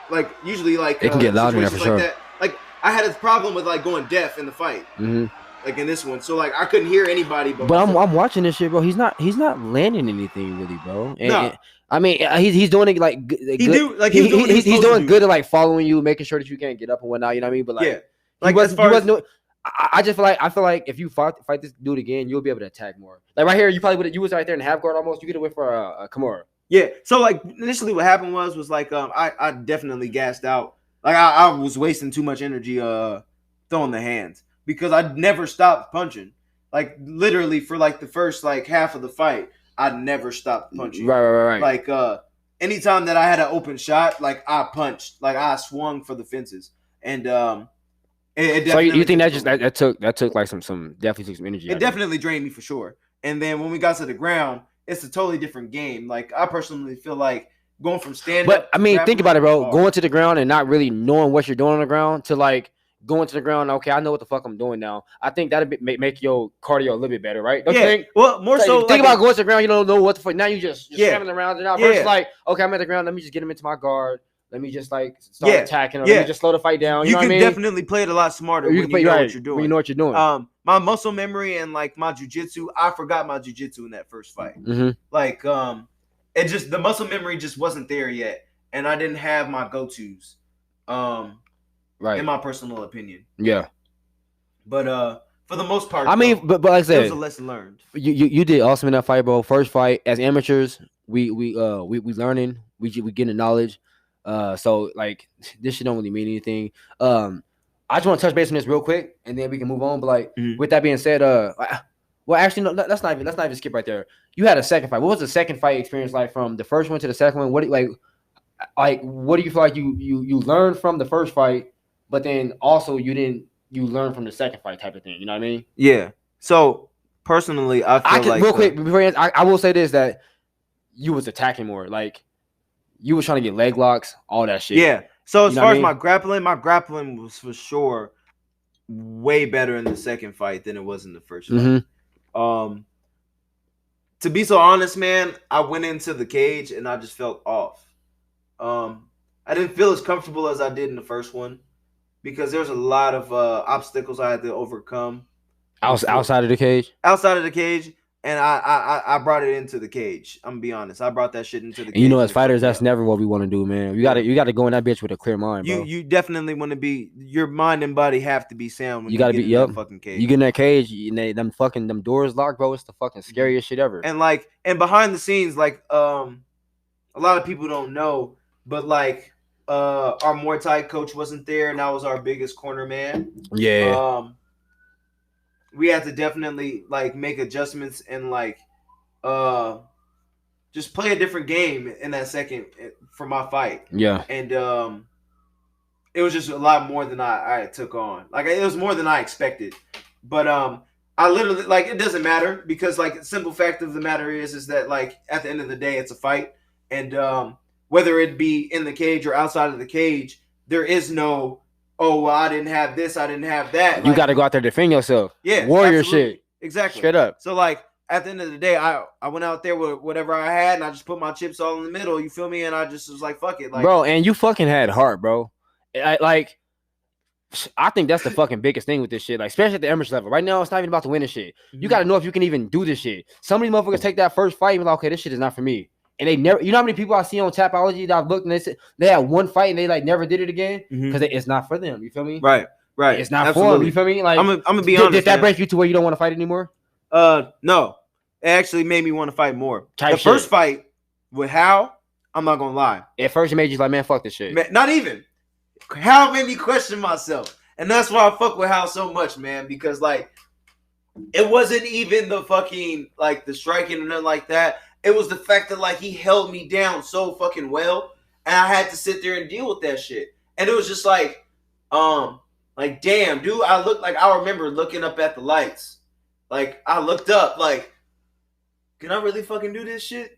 Like usually, like it can get louder for sure. That. Like I had a problem with like going deaf in the fight. Mm-hmm. Like in this one, so like I couldn't hear anybody. But I'm watching this shit, bro. He's not landing anything really, bro. No. I mean, he's doing it like good. He's doing good at like following you, making sure that you can't get up and whatnot. You know what I mean? But like, yeah, like I feel like if you fight this dude again, you'll be able to attack more. Like right here, you probably would. You was right there in half guard almost. You could have went for a Kimura. Yeah. So like initially, what happened was like I definitely gassed out. Like I was wasting too much energy throwing the hands because I never stopped punching. Like literally for like the first like half of the fight, I never stopped punching. Right. Like anytime that I had an open shot, like I punched, like I swung for the fences, and it definitely. So you think that took like some definitely took some energy. It definitely drained me for sure. And then when we got to the ground, it's a totally different game. Like I personally feel like going from stand up. But I mean, think about it, bro. Going to the ground and not really knowing what you're doing on the ground to like going to the ground. Okay, I know what the fuck I'm doing now. I think that'll make your cardio a little bit better, right? Don't you think? Well, more so. Think about going to the ground. You don't know what the fuck. Now you just standing around and out. Versus like, okay, I'm at the ground. Let me just get him into my guard. Let me just like start attacking. Or let me just slow the fight down. You know what I mean? Definitely play it a lot smarter when you know what you're doing. When you know what you're doing. My muscle memory and like my jujitsu, I forgot my jujitsu in that first fight. Mm-hmm. Like it just the muscle memory just wasn't there yet, and I didn't have my go-tos. Right. In my personal opinion. Yeah. But for the most part, I mean, but like I said, it was a lesson learned. You did awesome in that fight, bro. First fight as amateurs, we learning, we getting knowledge. So like this shit don't really mean anything. I just want to touch base on this real quick, and then we can move on. But like with that being said, well actually no, let's not even skip right there. You had a second fight. What was the second fight experience like from the first one to the second one? What what do you feel like you learned from the first fight, but then also you learned from the second fight type of thing? You know what I mean? Yeah. So personally, I feel like real quick before I will say this, that you was attacking more. Like you was trying to get leg locks, all that shit. Yeah. So as far as my grappling was for sure way better in the second fight than it was in the first fight. To be so honest, man, I went into the cage and I just felt off. I didn't feel as comfortable as I did in the first one because there's a lot of obstacles I had to overcome. Outside of the cage? Outside of the cage. And I brought it into the cage. I'm gonna be honest. I brought that shit into the cage. You know, as fighters, that's never what we want to do, man. You gotta go in that bitch with a clear mind, bro. You definitely want to be. Your mind and body have to be sound when you gotta get in that fucking cage. You get in that cage, and them doors locked, bro. It's the fucking scariest shit ever. And behind the scenes, like a lot of people don't know, but like our Muay Thai coach wasn't there, and that was our biggest corner man. Yeah. We had to definitely like make adjustments and like just play a different game in that second for my fight. Yeah. And it was just a lot more than I took on. Like it was more than I expected. But I literally like it doesn't matter because like the simple fact of the matter is that like at the end of the day it's a fight. And whether it be in the cage or outside of the cage, there is no oh, well, I didn't have this, I didn't have that. You got to go out there to defend yourself. Yeah. Warrior absolutely. shit. Exactly. Straight up. So, like, at the end of the day, I went out there with whatever I had, and I just put my chips all in the middle, you feel me? And I just was like, fuck it. Like, bro, and you fucking had heart, bro. I think that's the fucking biggest thing with this shit. Like, especially at the amateur level. Right now, it's not even about the winning shit. You got to know if you can even do this shit. Some of these motherfuckers take that first fight and be like, okay, this shit is not for me. And they never, you know how many people I see on Tapology that I've looked and they said they had one fight and they like never did it again because it's not for them. You feel me? Right. It's not for them. You feel me? Like, I'm gonna be honest. Did that break you to where you don't want to fight anymore? No. It actually made me want to fight more. First fight with Hal, I'm not gonna lie. At first, it made you like, man, fuck this shit. Man, not even. Hal made me question myself. And that's why I fuck with Hal so much, man. Because, like, it wasn't even the fucking, like, the striking or nothing like that. It was the fact that, like, he held me down so fucking well. And I had to sit there and deal with that shit. And it was just like, damn, dude, I remember looking up at the lights. Like, I looked up, like, can I really fucking do this shit?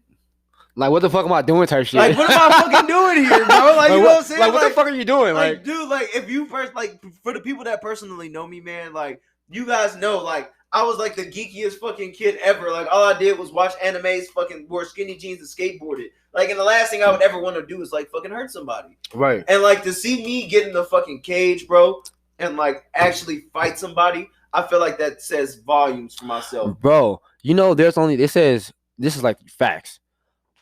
Like, what the fuck am I doing type shit? Like, what am I fucking doing here, bro? Like, you know what I'm saying? Like, what the fuck are you doing? Like, dude, like, if you first, like, for the people that personally know me, man, like, you guys know, like, I was, like, the geekiest fucking kid ever. Like, all I did was watch animes, fucking wore skinny jeans and skateboarded. Like, and the last thing I would ever want to do is, like, fucking hurt somebody. Right. And, like, to see me get in the fucking cage, bro, and, like, actually fight somebody, I feel like that says volumes for myself. Bro, you know, it says, this is, like, facts.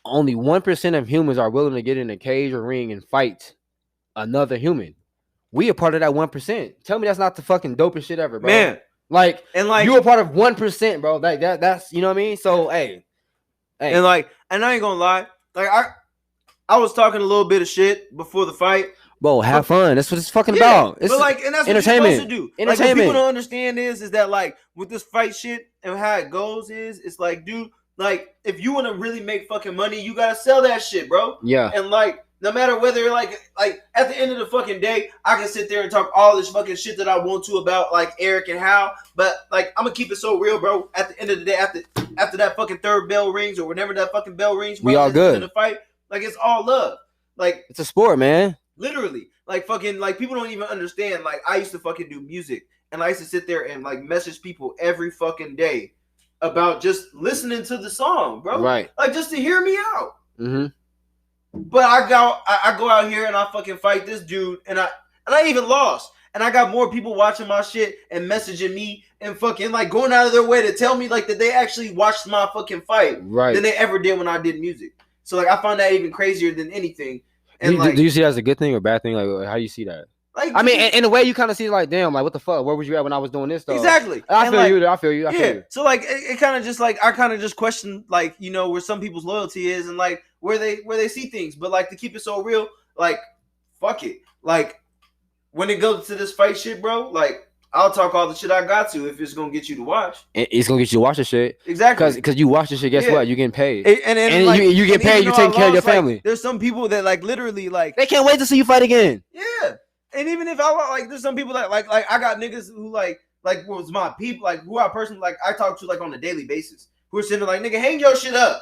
Only 1% of humans are willing to get in a cage or ring and fight another human. We are part of that 1%. Tell me that's not the fucking dopest shit ever, bro. Man. Like, and like, you a part of 1%, bro. Like that's, you know what I mean? So, hey. And like, and I ain't gonna lie. Like, I was talking a little bit of shit before the fight. Bro, have fun. That's what it's fucking about. It's but like, and that's what you're supposed to do. Entertainment. Like, what people don't understand is that, like, with this fight shit and how it goes it's like, dude, like, if you want to really make fucking money, you gotta sell that shit, bro. Yeah. And like, no matter whether like at the end of the fucking day, I can sit there and talk all this fucking shit that I want to about like Eric and Hal, but like, I'm gonna keep it so real, bro. At the end of the day, after that fucking third bell rings or whenever that fucking bell rings, we all good in the fight. Like, it's all love. Like, it's a sport, man. Literally, like, fucking, like, people don't even understand. Like, I used to fucking do music, and I used to sit there and like message people every fucking day about just listening to the song, bro. Right. Like, just to hear me out. Mm-hmm. But I go out here and I fucking fight this dude, and I even lost. And I got more people watching my shit and messaging me and fucking like going out of their way to tell me like that they actually watched my fucking fight than they ever did when I did music. So like, I find that even crazier than anything. And do you see that as a good thing or bad thing? Like, how do you see that? Like, I mean, in a way, you kind of see like, damn, like, what the fuck? Where was you at when I was doing this stuff? Exactly. I feel you. Yeah. So like, it kind of just like, I kind of just question like, you know, where some people's loyalty is and like where they see things. But like, to keep it so real, like, fuck it. Like, when it goes to this fight shit, bro, like, I'll talk all the shit I got to if it's gonna get you to watch. It's gonna get you to watch the shit. Exactly. Because you watch the shit, guess what? You're getting paid. And like, you get paid, you take care of your family. Like, there's some people that like literally like they can't wait to see you fight again. Yeah. And even if I like, there's some people that like I got niggas who like was my people, like who I personally like I talk to like on a daily basis, who are sitting there like, nigga, hang your shit up.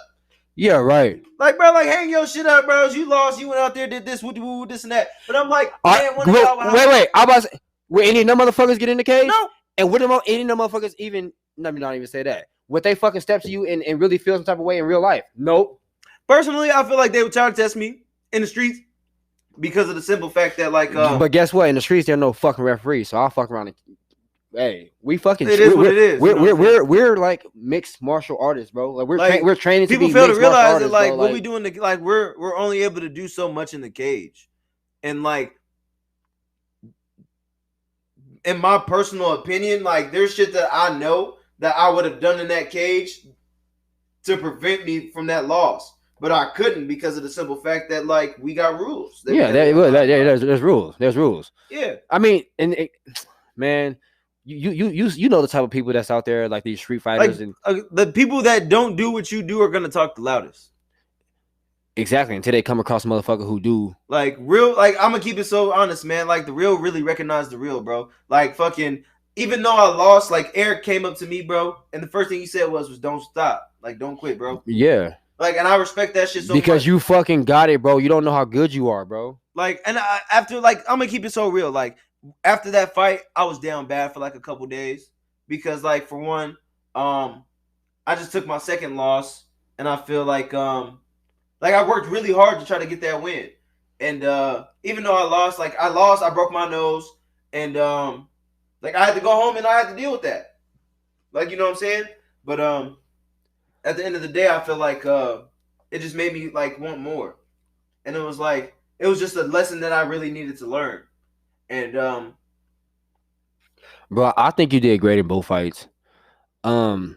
Yeah, right. Like, bro, like, hang your shit up, bro. You lost, you went out there, did this, this and that. But I'm like, man, wait. I'm about to say, will any of them motherfuckers get in the cage? No. And would any of them motherfuckers even, let me not even say that. Would they fucking step to you and really feel some type of way in real life? Nope. Personally, I feel like they would try to test me in the streets because of the simple fact that, like, but guess what? In the streets, there are no fucking referees, so I'll fuck around and, hey, we fucking. It is what it is. We're like mixed martial artists, bro. Like we're training to be mixed martial artists. People fail to realize that like what we do like we're only able to do so much in the cage, and like, in my personal opinion, like, there's shit that I know that I would have done in that cage to prevent me from that loss, but I couldn't because of the simple fact that like we got rules. There's rules. There's rules. Yeah. I mean, man. You know the type of people that's out there, like these street fighters, like, and the people that don't do what you do are gonna talk the loudest. Exactly, until they come across a motherfucker who do. Like, real, like, I'm gonna keep it so honest, man. Like, the real really recognize the real, bro. Like, fucking, even though I lost, like, Eric came up to me, bro, and the first thing he said was don't stop, like, don't quit, bro. Yeah. Like, and I respect that shit so much. Because you fucking got it, bro. You don't know how good you are, bro. Like, and after, like, I'm gonna keep it so real, like, after that fight, I was down bad for like a couple days because, like, for one, I just took my second loss, and I feel like I worked really hard to try to get that win, and even though I lost, I broke my nose, and like I had to go home and I had to deal with that. Like, you know what I'm saying? But at the end of the day, I feel like it just made me like want more, and it was just a lesson that I really needed to learn, and Bro, I think you did great in both fights. As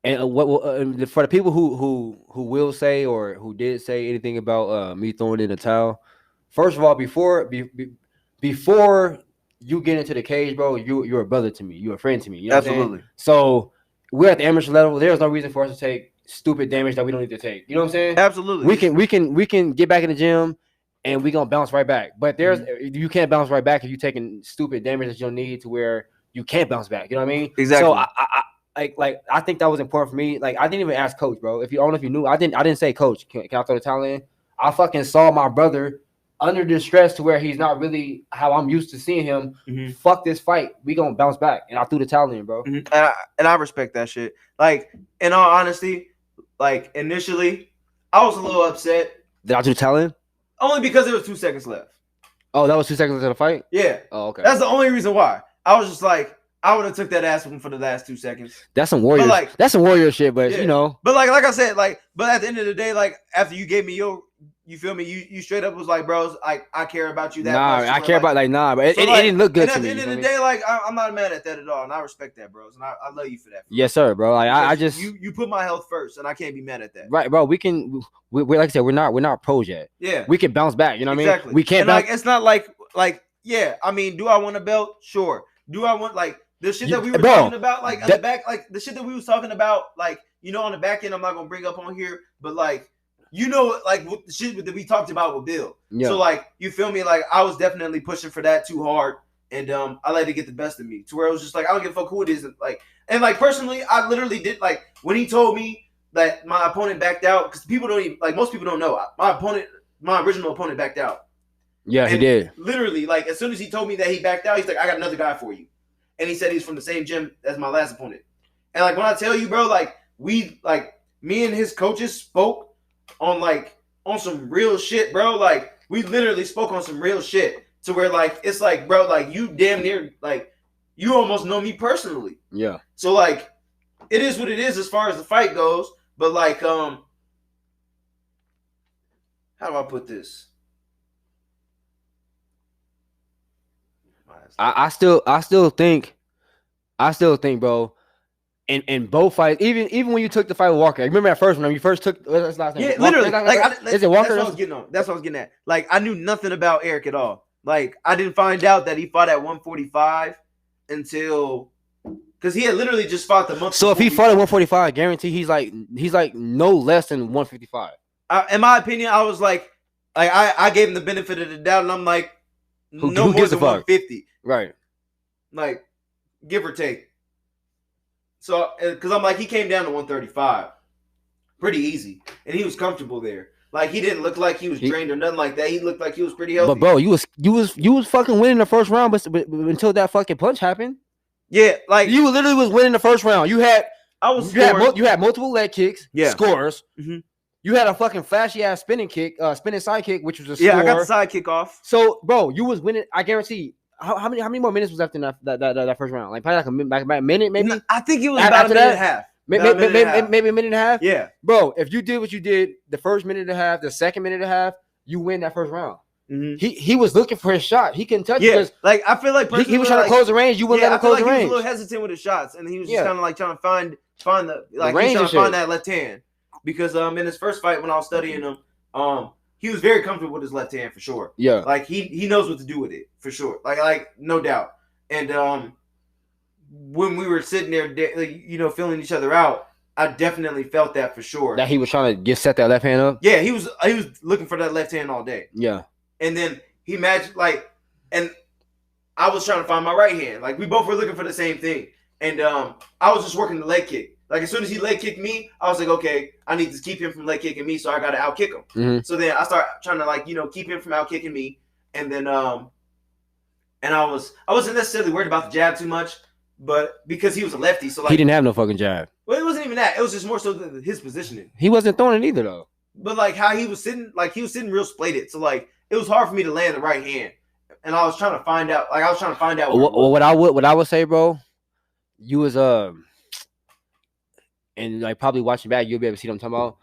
and for the people who will say or who did say anything about me throwing in the towel, first of all, before you get into the cage, bro, you're a brother to me, you're a friend to me. You know what I'm saying? So we're at the amateur level. There's no reason for us to take stupid damage that we don't need to take. You know what I'm saying? absolutely, We can get back in the gym and we gonna bounce right back. But you can't bounce right back if you're taking stupid damage that you don't need to where you can't bounce back. You know what I mean? Exactly. So I think that was important for me. Like I didn't even ask coach, bro. If you I don't know if you knew, I didn't say coach. Can I throw the towel in? I fucking saw my brother under distress to where he's not really how I'm used to seeing him. Mm-hmm. Fuck this fight. We gonna bounce back, and I threw the towel in, bro. Mm-hmm. And I respect that shit. Like in all honesty, like initially, I was a little upset. Did I do the towel in? Only because there was 2 seconds left. Oh, that was 2 seconds into the fight? Yeah. Oh, okay. That's the only reason why. I was just like, I would have took that ass for the last 2 seconds. That's some warrior. Like, that's some warrior shit, but yeah. you know. But like I said, but at the end of the day, like after you gave me you feel me? You straight up was like, bros, I care about you that much. Nah, I care about but it didn't look good to me. And at the end of the day, like I'm not mad at that at all, and I respect that, bros, and I love you for that. Yes, sir, bro. Like I just you put my health first, and I can't be mad at that. Right, bro. We like I said, we're not pros yet. Yeah, we can bounce back. You know what I mean? We can't. And like it's not like yeah. I mean, do I want a belt? Sure. Do I want like the shit that we were talking about, like on the back, like the shit that we was talking about, like on the back end? I'm not gonna bring up on here, but like. Like what the shit that we talked about with Bill. Yeah. So like, you feel me? Like I was definitely pushing for that too hard, and I let it get the best of me to where it was just like I don't give a fuck who it is. And like personally, I literally did like when he told me that my opponent backed out, because people don't even like most people don't know my original opponent backed out. Yeah, and he did. Literally, like as soon as he told me that he backed out, he's like, I got another guy for you, and he said he's from the same gym as my last opponent. And like when I tell you, bro, like me and his coaches spoke on some real shit, bro. Like we literally spoke on some real shit to where like it's like, bro, like you damn near like you almost know me personally. Yeah. So like it is what it is as far as the fight goes. But like how do I put this? I still think, bro. In both fights, even when you took the fight with Walker, remember at first when you first took his last name? Yeah, literally. Is it Walker? That's what I was getting at. Like I knew nothing about Eric at all. Like I didn't find out that he fought at 145 until because he had literally just fought the month. So if he fought at 145, I guarantee he's like no less than 155. In my opinion, I was like I gave him the benefit of the doubt, and I'm like, who more than 150, right? Like give or take. So, because I'm like, he came down to 135, pretty easy, and he was comfortable there. Like he didn't look like he was drained or nothing like that. He looked like he was pretty healthy. But bro, you was fucking winning the first round, but until that fucking punch happened. Yeah, like you literally was winning the first round. You had multiple leg kicks, scores. Mm-hmm. You had a fucking flashy ass spinning side kick, which was a score. Yeah, I got the side kick off. So, bro, you was winning. I guarantee. How many more minutes was left in that first round? Like probably like a minute, maybe. I think it was about a minute and a half. Maybe a minute and a half. Yeah, bro. If you did what you did the first minute and a half, the second minute and a half, you win that first round. Mm-hmm. He was looking for his shot. He couldn't touch. Yeah, like I feel like he was trying to close the range. You wouldn't let him close the range. He was a little hesitant with his shots, and he was just kind of like trying to find the range, trying to find that left hand. Because in his first fight when I was studying him, he was very comfortable with his left hand for sure. Yeah, like he knows what to do with it for sure. Like no doubt. And when we were sitting there, feeling each other out, I definitely felt that for sure. That he was trying to set that left hand up. Yeah, he was looking for that left hand all day. Yeah, and then he matched and I was trying to find my right hand. Like we both were looking for the same thing, and I was just working the leg kick. Like as soon as he leg kicked me, I was like, okay, I need to keep him from leg kicking me, so I got to out kick him. Mm-hmm. So then I started trying to keep him from out kicking me, and then and I wasn't necessarily worried about the jab too much, but because he was a lefty, so like he didn't have no fucking jab. Well, it wasn't even that. It was just more so his positioning. He wasn't throwing it either though. But like how he was sitting real splated, so like it was hard for me to land the right hand. and I was trying to find out. Like I was trying to find out what I would say, bro. You was and like probably watching back, you'll be able to see what I'm talking about.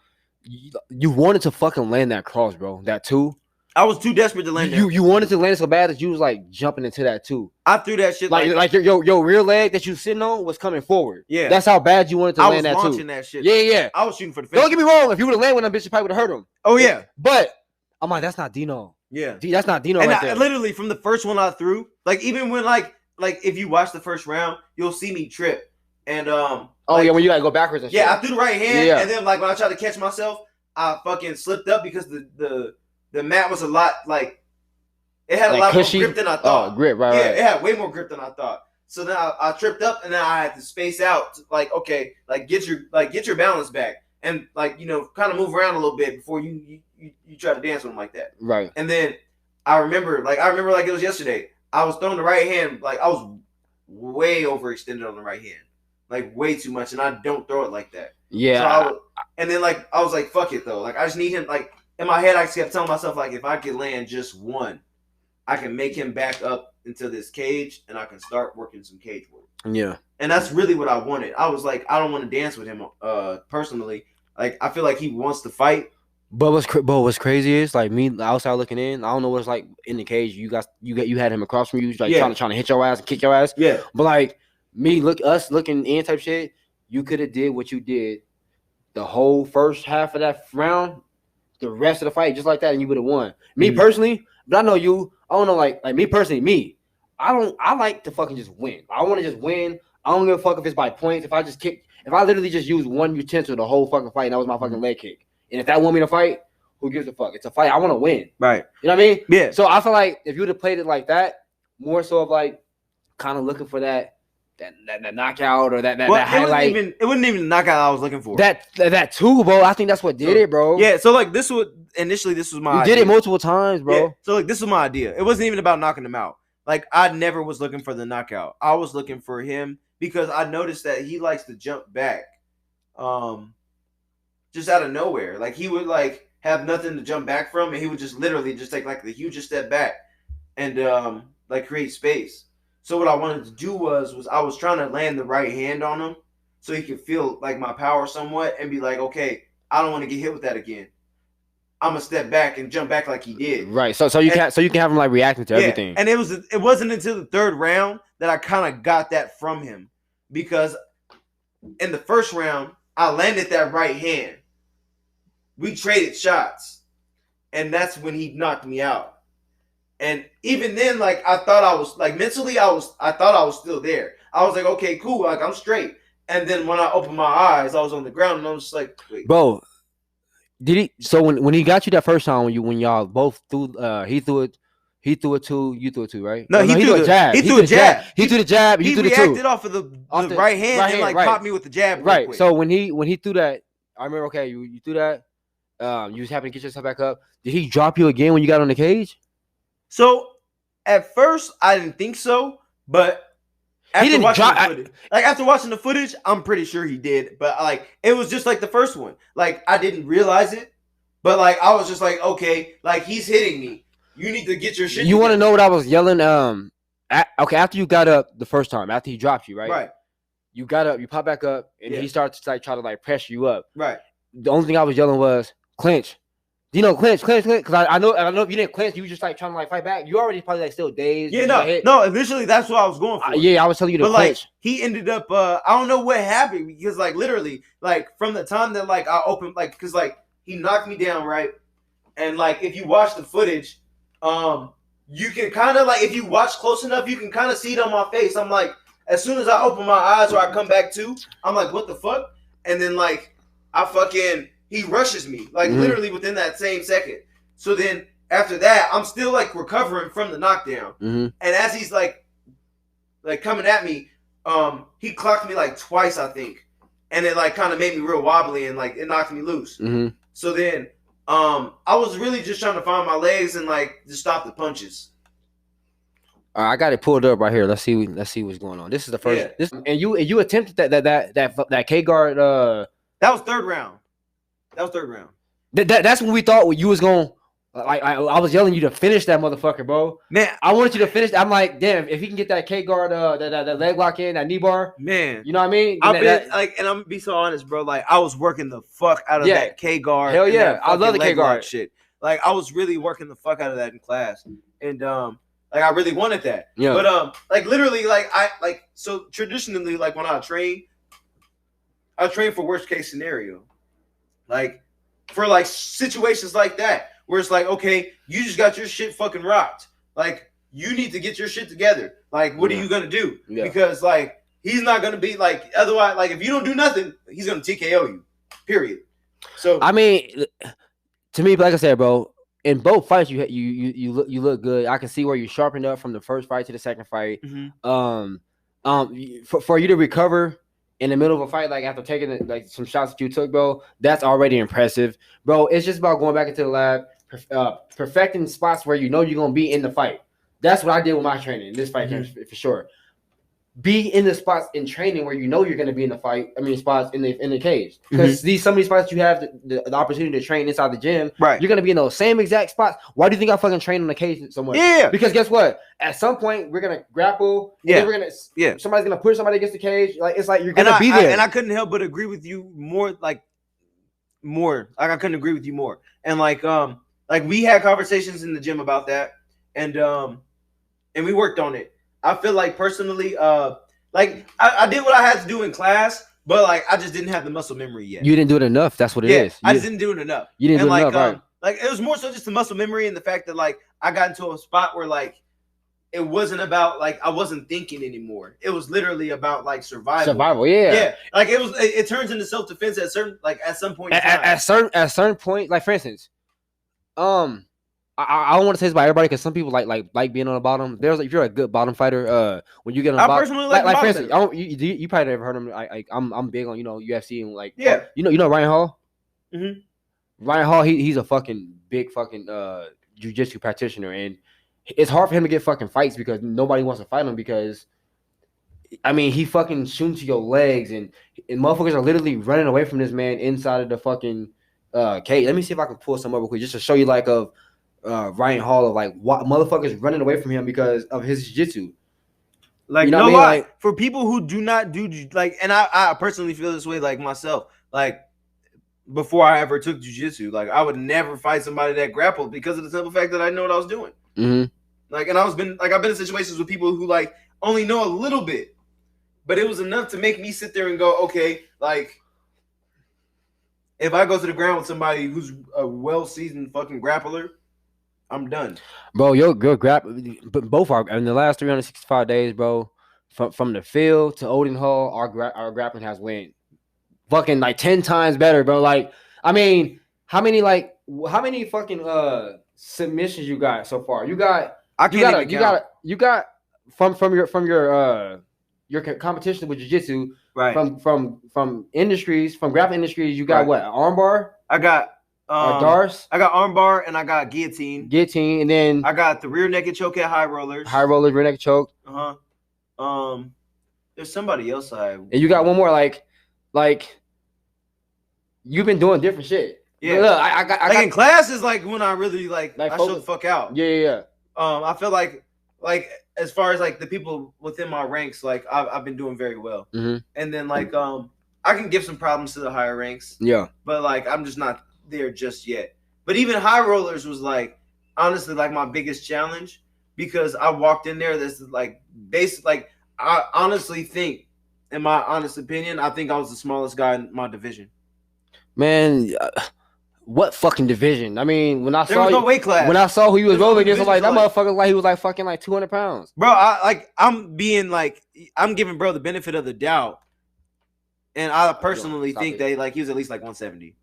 You wanted to fucking land that cross, bro. That two. I was too desperate to land You wanted to land it so bad that you was like jumping into that too. I threw that shit like your rear leg that you sitting on was coming forward. Yeah, that's how bad you wanted to land that too. I was launching that shit. Yeah. I was shooting for the fence. Don't get me wrong. If you would have landed with that bitch, you probably would have hurt him. Oh yeah, but I'm like, that's not Dino. Yeah, that's not Dino. And right literally from the first one I threw, like even when like if you watch the first round, you'll see me trip and yeah, when you gotta go backwards and shit. Yeah, I threw the right hand, and then like when I tried to catch myself, I fucking slipped up because the mat was a lot like. It had a lot more grip than I thought. Oh, grip, right? Yeah, it had way more grip than I thought. So then I tripped up, and then I had to space out. Like, okay, like get your balance back, and like kind of move around a little bit before you try to dance with them like that. Right. And then I remember like it was yesterday. I was throwing the right hand, like I was way overextended on the right hand, like way too much, and I don't throw it like that. Yeah. So and then like I was like, fuck it though. Like I just need him. Like in my head, I just kept telling myself like, if I could land just one, I can make him back up into this cage, and I can start working some cage work. Yeah. And that's really what I wanted. I was like, I don't want to dance with him personally. Like I feel like he wants to fight. But what's crazy is like me outside looking in. I don't know what's like in the cage. You had him across from you, like trying to hit your ass and kick your ass. Yeah. But like us looking in type shit, you could have did what you did the whole first half of that round, the rest of the fight, just like that, and you would have won. Me personally, but I know you. I don't know, like me personally, I like to fucking just win. I want to just win. I don't give a fuck if it's by points. If I literally just use one utensil the whole fucking fight, and that was my fucking leg kick. And if that want me to fight, who gives a fuck? It's a fight. I want to win. Right. You know what I mean? Yeah. So I feel like if you would have played it like that, more so of like kind of looking for that knockout or that highlight. It wasn't even the knockout I was looking for. That too, bro. I think that's what did it, bro. Yeah. So like this was my idea. Did it multiple times, bro. Yeah. So like this was my idea. It wasn't even about knocking him out. Like I never was looking for the knockout. I was looking for him because I noticed that he likes to jump back, just out of nowhere. Like he would like have nothing to jump back from, and he would just literally just take like the hugest step back and like create space. So what I wanted to do was I was trying to land the right hand on him so he could feel like my power somewhat and be like, okay, I don't want to get hit with that again. I'm gonna step back and jump back like he did. Right. So you can have him like reacting to everything. And it wasn't until the third round that I kind of got that from him, because in the first round I landed that right hand. We traded shots, and that's when he knocked me out. And even then, like I thought I was like mentally, I thought I was still there. I was like, okay, cool, like I'm straight. And then when I opened my eyes, I was on the ground, and I was just like, wait. Bro, did he? So when he got you that first time, when y'all both threw, he threw it two, you threw it two, right? No, he threw a jab. He threw a jab. He threw the jab. He reacted off of the right hand and like caught me with the jab. Right. Quick. So when he threw that, I remember. Okay, you threw that. You was happy to get yourself back up. Did he drop you again when you got on the cage? So at first I didn't think so, but after watching the footage, I'm pretty sure he did. But like it was just like the first one. Like I didn't realize it, but like I was just like, okay, like he's hitting me. You need to get your shit. You want to know what I was yelling? Okay, after you got up the first time, after he dropped you, right? Right. You got up, you pop back up, and he starts to like try to like pressure you up. Right. The only thing I was yelling was clinch. Clinch. Because I know if you didn't clinch, you were just like trying to like fight back. You already probably like still dazed. Yeah, no. Initially, that's what I was going for. I was telling you to clinch. Like he ended up. I don't know what happened, because like literally, like from the time that like I opened, like because like he knocked me down, right, and like if you watch the footage, you can kind of like if you watch close enough, you can kind of see it on my face. I'm like, as soon as I open my eyes or I come back to, I'm like, what the fuck? And then like he rushes me, like literally within that same second. So then after that, I'm still like recovering from the knockdown. And as he's like coming at me, he clocked me like twice, I think. And it like kind of made me real wobbly and like it knocked me loose. So then I was really just trying to find my legs and like just stop the punches. I got it pulled up right here. Let's see what's going on. This is the first. Yeah. And you attempted that K guard. That was third round. That's when we thought you was gonna Like I was yelling you to finish that motherfucker, bro. Man, I wanted you to finish. I'm like, damn, if he can get that K guard, that leg lock in, that knee bar, man. you know what I mean? I've been like, and I'm gonna be so honest, bro. Like, I was working the fuck out of that K guard. Hell and yeah, that I love the leg K guard lock shit. Like, I was really working the fuck out of that in class, and like I really wanted that. Yeah. But like literally, like so traditionally, like when I train for worst case scenario, like for like situations like that where it's like, okay, you just got your shit fucking rocked. Like, you need to get your shit together. Like, what are you gonna do? Yeah. Because like he's not gonna be like, otherwise, like if you don't do nothing, he's gonna TKO you. Period. So I mean, to me, like I said, bro, in both fights, you look good. I can see where you sharpened up from the first fight to the second fight. For you to recover in the middle of a fight, like after taking like some shots that you took, bro, that's already impressive, bro. It's just about going back into the lab, perfecting spots where you know you're gonna be in the fight. That's what I did with my training. This fight, for sure. Be in the spots in training where you know you're going to be in the fight. I mean, spots in the cage, because some of these spots you have the opportunity to train inside the gym. Right, you're going to be in those same exact spots. Why do you think I fucking train on the cage so much? Yeah, because guess what? At some point we're gonna grapple. Yeah, we're gonna somebody's gonna push somebody against the cage. Like, it's like you're gonna be there. And I couldn't help but agree with you more. Like I couldn't agree with you more. And like we had conversations in the gym about that, and we worked on it. I feel like personally, like I did what I had to do in class, but like I just didn't have the muscle memory yet. You didn't do it enough. That's what it is. I just didn't do it enough. You didn't do it enough, right? Like it was more so just the muscle memory and the fact that like I got into a spot where like it wasn't about like I wasn't thinking anymore. It was literally about like survival. Survival, yeah. Yeah. Like it turns into self-defense at some point in time. At certain point, like for instance, I don't want to say this about everybody because some people like being on the bottom. There's like, if you're a good bottom fighter, when you get on the bottom, I personally like for instance, you probably never heard him. I'm big on UFC and like you know Ryan Hall. Ryan Hall, he's a fucking big fucking jiu-jitsu practitioner, and it's hard for him to get fucking fights because nobody wants to fight him because, I mean, he fucking shoots your legs and motherfuckers are literally running away from this man inside of the fucking cage. Let me see if I can pull some up real quick just to show you like of Ryan Hall of like what motherfuckers running away from him because of his jiu-jitsu. Like, you know, no lie, like, for people who do not do like, and I personally feel this way like myself, like before I ever took jiu-jitsu, like I would never fight somebody that grappled because of the simple fact that I know what I was doing. Like, and I've been in situations with people who like only know a little bit, but it was enough to make me sit there and go, okay, like if I go to the ground with somebody who's a well-seasoned fucking grappler, I'm done, bro. Your both are in the last 365 days, bro. From the field to Odin Hall, our grappling has went fucking like 10 times better, bro. Like, I mean, how many fucking submissions you got so far? You got from your competition with jiu-jitsu, right? From industries, from grappling industries, you got what? Armbar? I got Dars. I got armbar and I got guillotine, and then I got the rear naked choke at high rollers, rear naked choke. There's somebody else and you got one more like you've been doing different shit. Yeah, look, I got in classes like when I really like I showed the fuck out. Yeah. I feel like as far as like the people within my ranks, like I've been doing very well. And then like I can give some problems to the higher ranks. Yeah, but like I'm just not there just yet. But even high rollers was like honestly like my biggest challenge because I walked in there. This is like basic. Like I honestly think, in my honest opinion, I think I was the smallest guy in my division. Man, what fucking division? I mean, when I there was no weight class. When I saw who he was rolling against, I'm like, that motherfucker like he was like fucking like 200 pounds. Bro, I'm giving bro the benefit of the doubt. And I personally think that like he was at least like 170.